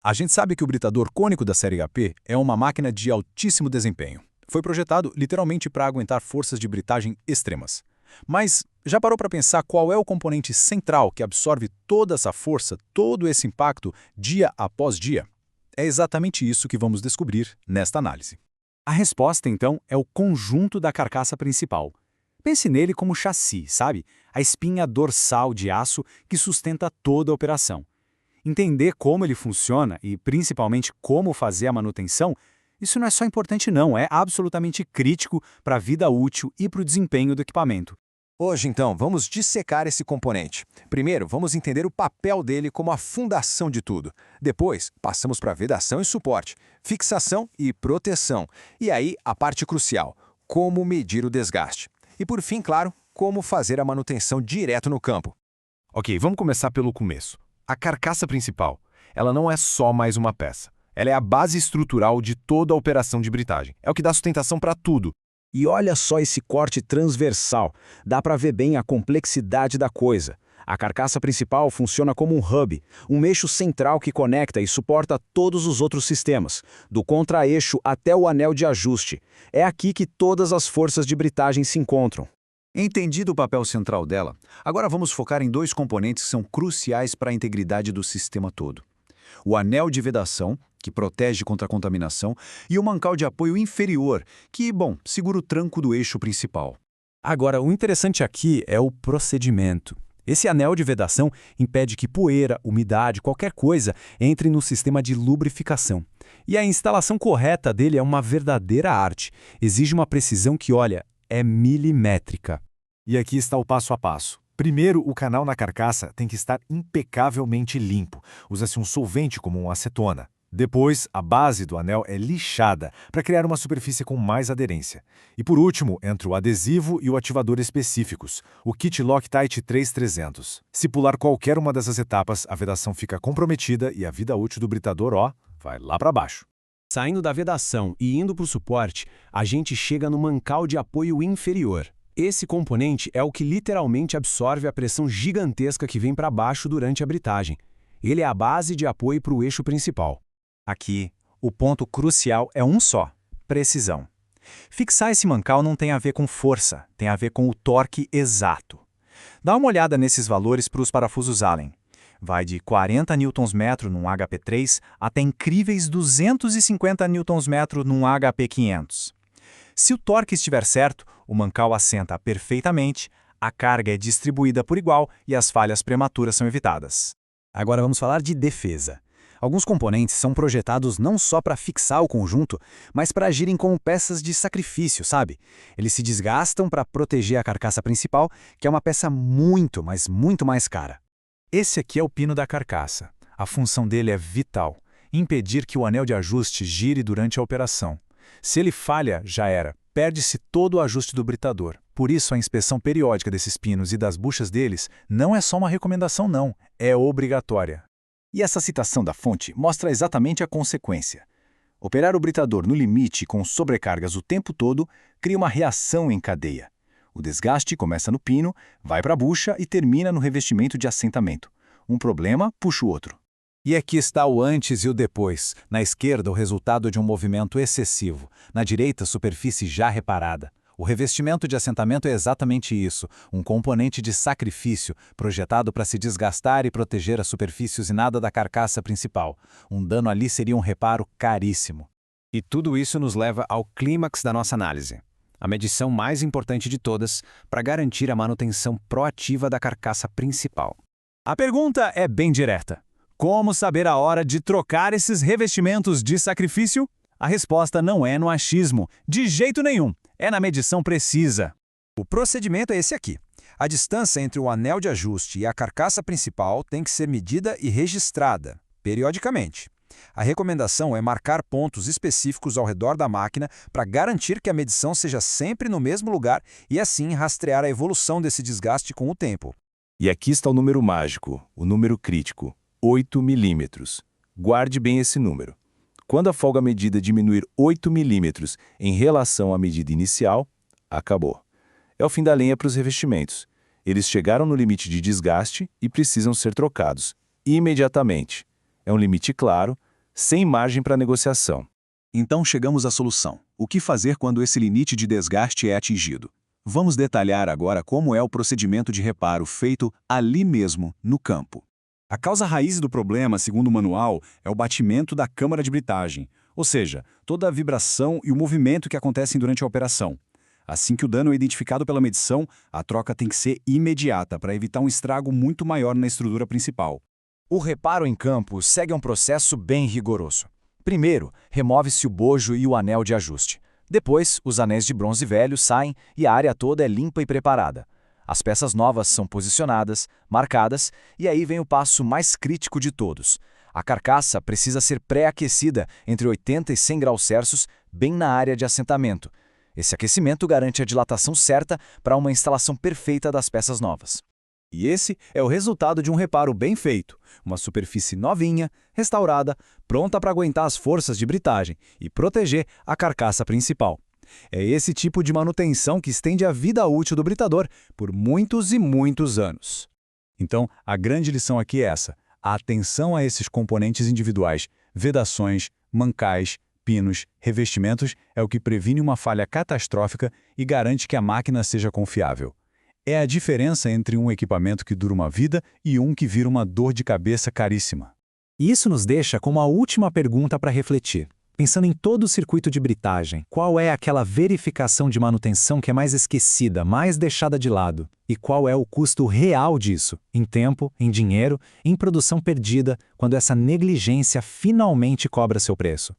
A gente sabe que o britador cônico da série HP é uma máquina de altíssimo desempenho. Foi projetado literalmente para aguentar forças de britagem extremas. Mas já parou para pensar qual é o componente central que absorve toda essa força, todo esse impacto, dia após dia? É exatamente isso que vamos descobrir nesta análise. A resposta, então, é o conjunto da carcaça principal. Pense nele como chassi, sabe? A espinha dorsal de aço que sustenta toda a operação. Entender como ele funciona e, principalmente, como fazer a manutenção, isso não é só importante não, é absolutamente crítico para a vida útil e para o desempenho do equipamento. Hoje, então, vamos dissecar esse componente. Primeiro, vamos entender o papel dele como a fundação de tudo. Depois, passamos para vedação e suporte, fixação e proteção. E aí, a parte crucial, como medir o desgaste. E por fim, claro, como fazer a manutenção direto no campo. Ok, vamos começar pelo começo. A carcaça principal, ela não é só mais uma peça. Ela é a base estrutural de toda a operação de britagem. É o que dá sustentação para tudo. E olha só esse corte transversal. Dá para ver bem a complexidade da coisa. A carcaça principal funciona como um hub, um eixo central que conecta e suporta todos os outros sistemas, do contra-eixo até o anel de ajuste. É aqui que todas as forças de britagem se encontram. Entendido o papel central dela, agora vamos focar em dois componentes que são cruciais para a integridade do sistema todo. O anel de vedação, que protege contra a contaminação, e o mancal de apoio inferior, que, segura o tranco do eixo principal. Agora, o interessante aqui é o procedimento. Esse anel de vedação impede que poeira, umidade, qualquer coisa entre no sistema de lubrificação. E a instalação correta dele é uma verdadeira arte. Exige uma precisão que, olha, é milimétrica. E aqui está o passo a passo. Primeiro, o canal na carcaça tem que estar impecavelmente limpo. Usa-se um solvente como uma acetona. Depois, a base do anel é lixada para criar uma superfície com mais aderência. E por último, entra o adesivo e o ativador específicos, o Kit Loctite 3300. Se pular qualquer uma dessas etapas, a vedação fica comprometida e a vida útil do britador, vai lá para baixo. Saindo da vedação e indo para o suporte, a gente chega no mancal de apoio inferior. Esse componente é o que literalmente absorve a pressão gigantesca que vem para baixo durante a britagem. Ele é a base de apoio para o eixo principal. Aqui, o ponto crucial é um só: precisão. Fixar esse mancal não tem a ver com força, tem a ver com o torque exato. Dá uma olhada nesses valores para os parafusos Allen. Vai de 40 Nm num HP3 até incríveis 250 Nm num HP500. Se o torque estiver certo, o mancal assenta perfeitamente, a carga é distribuída por igual e as falhas prematuras são evitadas. Agora vamos falar de defesa. Alguns componentes são projetados não só para fixar o conjunto, mas para agirem como peças de sacrifício, sabe? Eles se desgastam para proteger a carcaça principal, que é uma peça muito, mas muito mais cara. Esse aqui é o pino da carcaça. A função dele é vital: impedir que o anel de ajuste gire durante a operação. Se ele falha, já era. Perde-se todo o ajuste do britador. Por isso, a inspeção periódica desses pinos e das buchas deles não é só uma recomendação não, é obrigatória. E essa citação da fonte mostra exatamente a consequência. Operar o britador no limite com sobrecargas o tempo todo cria uma reação em cadeia. O desgaste começa no pino, vai para a bucha e termina no revestimento de assentamento. Um problema puxa o outro. E aqui está o antes e o depois. Na esquerda, o resultado de um movimento excessivo. Na direita, superfície já reparada. O revestimento de assentamento é exatamente isso, um componente de sacrifício, projetado para se desgastar e proteger a superfície usinada da carcaça principal. Um dano ali seria um reparo caríssimo. E tudo isso nos leva ao clímax da nossa análise. A medição mais importante de todas para garantir a manutenção proativa da carcaça principal. A pergunta é bem direta. Como saber a hora de trocar esses revestimentos de sacrifício? A resposta não é no achismo, de jeito nenhum. É na medição precisa. O procedimento é esse aqui. A distância entre o anel de ajuste e a carcaça principal tem que ser medida e registrada, periodicamente. A recomendação é marcar pontos específicos ao redor da máquina para garantir que a medição seja sempre no mesmo lugar e assim rastrear a evolução desse desgaste com o tempo. E aqui está o número mágico, o número crítico, 8 milímetros. Guarde bem esse número. Quando a folga medida diminuir 8 milímetros em relação à medida inicial, acabou. É o fim da lenha para os revestimentos. Eles chegaram no limite de desgaste e precisam ser trocados imediatamente. É um limite claro, sem margem para negociação. Então chegamos à solução. O que fazer quando esse limite de desgaste é atingido? Vamos detalhar agora como é o procedimento de reparo feito ali mesmo, no campo. A causa raiz do problema, segundo o manual, é o batimento da câmara de britagem, ou seja, toda a vibração e o movimento que acontecem durante a operação. Assim que o dano é identificado pela medição, a troca tem que ser imediata para evitar um estrago muito maior na estrutura principal. O reparo em campo segue um processo bem rigoroso. Primeiro, remove-se o bojo e o anel de ajuste. Depois, os anéis de bronze velho saem e a área toda é limpa e preparada. As peças novas são posicionadas, marcadas, e aí vem o passo mais crítico de todos. A carcaça precisa ser pré-aquecida entre 80 e 100 graus Celsius, bem na área de assentamento. Esse aquecimento garante a dilatação certa para uma instalação perfeita das peças novas. E esse é o resultado de um reparo bem feito, uma superfície novinha, restaurada, pronta para aguentar as forças de britagem e proteger a carcaça principal. É esse tipo de manutenção que estende a vida útil do britador por muitos e muitos anos. Então, a grande lição aqui é essa: a atenção a esses componentes individuais, vedações, mancais, pinos, revestimentos, é o que previne uma falha catastrófica e garante que a máquina seja confiável. É a diferença entre um equipamento que dura uma vida e um que vira uma dor de cabeça caríssima. E isso nos deixa com uma última pergunta para refletir. Pensando em todo o circuito de britagem, qual é aquela verificação de manutenção que é mais esquecida, mais deixada de lado? E qual é o custo real disso? Em tempo, em dinheiro, em produção perdida, quando essa negligência finalmente cobra seu preço?